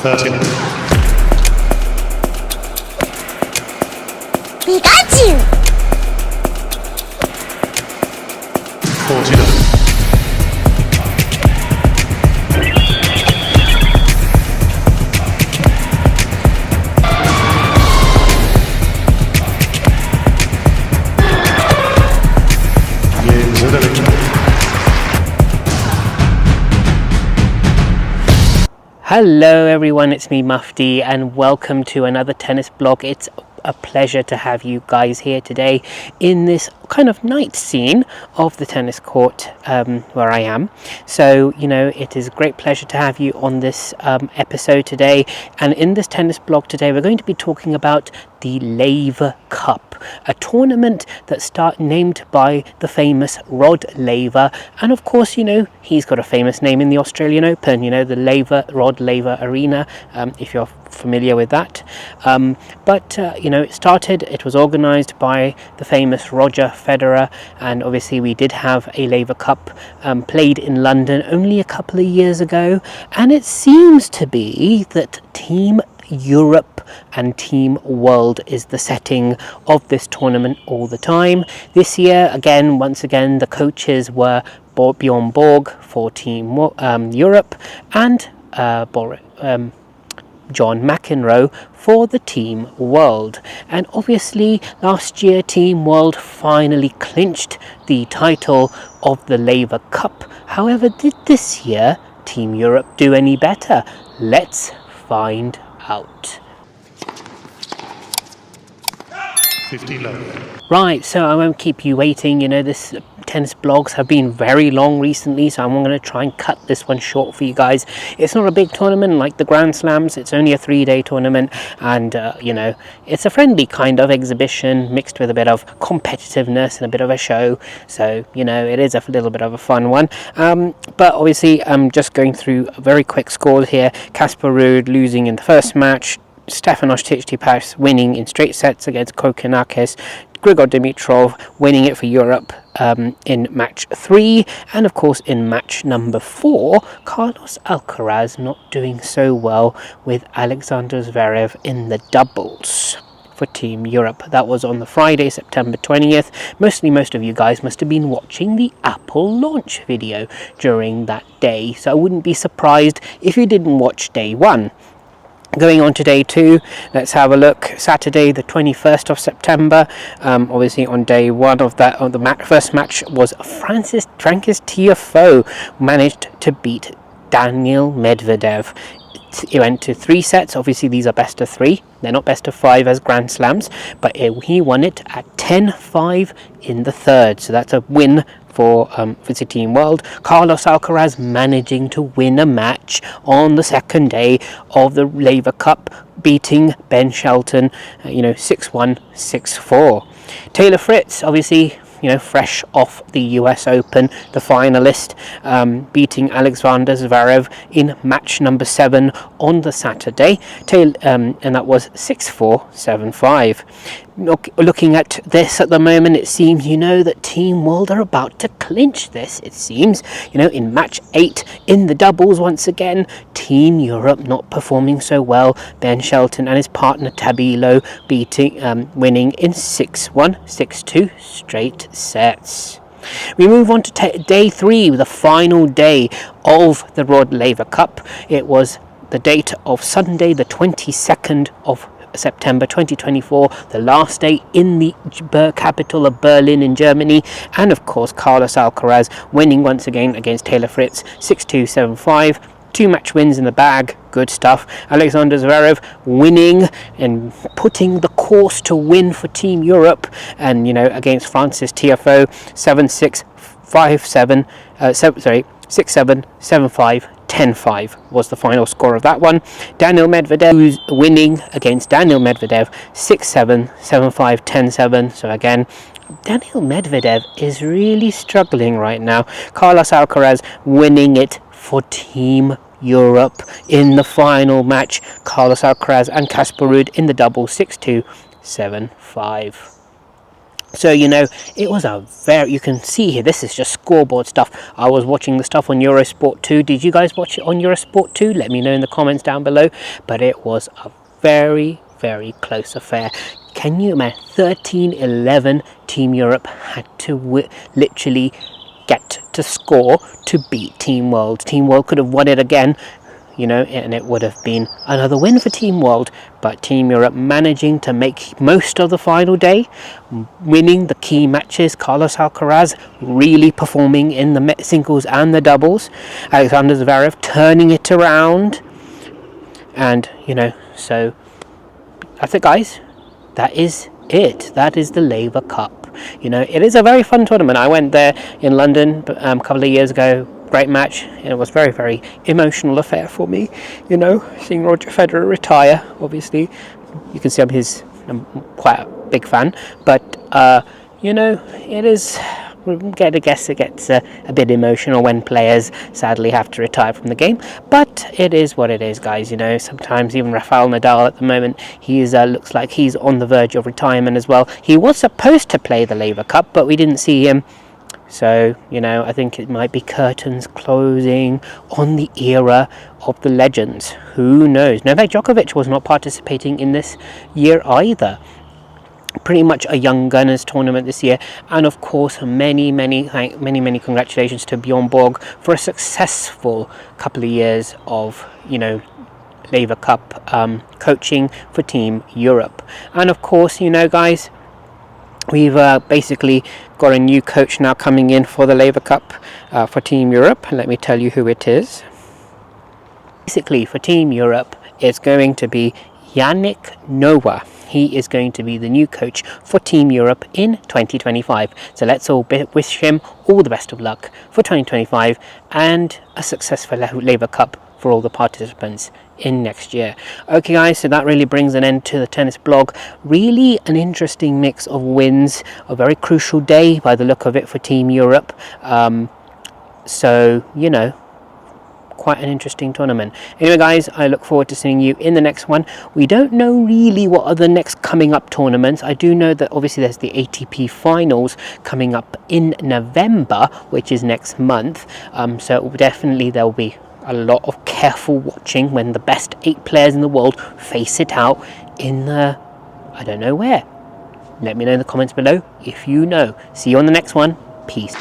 30. Pikachu! 49. Hello everyone, it's me MUFTiiYT and welcome to another tennis blog. It's a pleasure to have you guys here today in this kind of night scene of the tennis court where I am. So, you know, it is a great pleasure to have you on this episode today. And in this tennis blog today, we're going to be talking about the Laver Cup, a tournament that's named by the famous Rod Laver. And of course, you know, he's got a famous name in the Australian Open, you know, the Rod Laver Arena, if you're familiar with that. You know, it was organized by the famous Roger Federer, and obviously we did have a Laver Cup played in London only a couple of years ago, and it seems to be that Team Europe and Team World is the setting of this tournament all the time. This year, once again, the coaches were Bjorn Borg for Team Europe and John Mcenroe for the Team World. And obviously last year Team World finally clinched the title of the Laver Cup. However, did this year Team Europe do any better? Let's find out. 50 low. Right, so I won't keep you waiting. You know, this tennis blogs have been very long recently, so I'm going to try and cut this one short for you guys. It's not a big tournament like the Grand Slams. It's only a 3-day tournament, and you know, it's a friendly kind of exhibition mixed with a bit of competitiveness and a bit of a show. So, you know, it is a little bit of a fun one. But obviously, I'm just going through a very quick scores here. Casper Ruud losing in the first match. Stefanos Tsitsipas winning in straight sets against Kokkinakis. Grigor Dimitrov winning it for Europe in match 3, and of course in match number 4, Carlos Alcaraz not doing so well with Alexander Zverev in the doubles for Team Europe. That was on the Friday, September 20th. Most of you guys must have been watching the Apple launch video during that day, so I wouldn't be surprised if you didn't watch day 1. Going on to day 2, let's have a look. Saturday, the 21st of September. Obviously, on day 1 of that, first match was Francis Tiafoe managed to beat Daniil Medvedev. He went to 3 sets. Obviously, these are best of 3. They're not best of 5 as Grand Slams, but he won it at 10-5 in the third. So that's a win for the Team World. Carlos Alcaraz managing to win a match on the second day of the Laver Cup, beating Ben Shelton, 6-1, 6-4. Taylor Fritz, obviously, you know, fresh off the US Open, the finalist, beating Alexander Zverev in match number 7 on the Saturday, and that was 6-4, 7-5. Looking at this at the moment, it seems, you know, that Team World are about to clinch this. It seems, you know, in match 8 in the doubles, once again, Team Europe not performing so well. Ben Shelton and his partner Tabilo winning in 6-1, 6-2 straight sets. We move on to day 3, the final day of the Rod Laver Cup. It was the date of Sunday, the 22nd of September 2024, the last day in the capital of Berlin in Germany, and of course Carlos Alcaraz winning once again against Taylor Fritz, 6-2, 7-5. 2 match wins in the bag, good stuff. Alexander Zverev winning and putting the course to win for Team Europe, and, you know, against Francis Tiafoe, 7-6, 5-7, 6-7, 7-5, 10-5 was the final score of that one. Daniil Medvedev who's winning against Daniil Medvedev, 6-7, 7-5, 10-7. So again, Daniil Medvedev is really struggling right now. Carlos Alcaraz winning it for Team Europe in the final match. Carlos Alcaraz and Casper Ruud in the double, 6-2, 7-5. So, you know, it was a very, you can see here, this is just scoreboard stuff. I was watching the stuff on Eurosport 2. Did you guys watch it on Eurosport 2? Let me know in the comments down below. But it was a very, very close affair. Can you imagine? 13-11 Team Europe had to literally get to score to beat Team World. Team World could have won it again, you know, and it would have been another win for Team World, but Team Europe managing to make most of the final day, winning the key matches. Carlos Alcaraz really performing in the singles and the doubles. Alexander Zverev turning it around, and you know, so that's it, guys. That is it. That is the Laver Cup. You know, it is a very fun tournament. I went there in London a couple of years ago. Great match. It was very, very emotional affair for me, you know, seeing Roger Federer retire. Obviously, you can see I'm quite a big fan, but you know, it is, I guess it gets a bit emotional when players sadly have to retire from the game, but it is what it is, guys. You know, sometimes even Rafael Nadal at the moment, he looks like he's on the verge of retirement as well. He was supposed to play the Laver Cup, but we didn't see him. So, you know, I think it might be curtains closing on the era of the legends. Who knows? Novak Djokovic was not participating in this year either. Pretty much a young gunners tournament this year. And of course, many congratulations to Bjorn Borg for a successful couple of years of, you know, Laver Cup coaching for Team Europe. And of course, you know, guys, we've basically got a new coach now coming in for the Laver Cup for Team Europe. Let me tell you who it is. Basically, for Team Europe, it's going to be Yannick Noah. He is going to be the new coach for Team Europe in 2025. So let's all wish him all the best of luck for 2025 and a successful Laver Cup for all the participants in next year. Okay, guys, so that really brings an end to the tennis blog. Really an interesting mix of wins, a very crucial day by the look of it for Team Europe. So, you know, quite an interesting tournament. Anyway, guys, I look forward to seeing you in the next one. We don't know really what are the next coming up tournaments. I do know that obviously there's the ATP finals coming up in November, which is next month. So definitely there'll be a lot of careful watching when the best 8 players in the world face it out in the, I don't know where. Let me know in the comments below if you know. See you on the next one. Peace.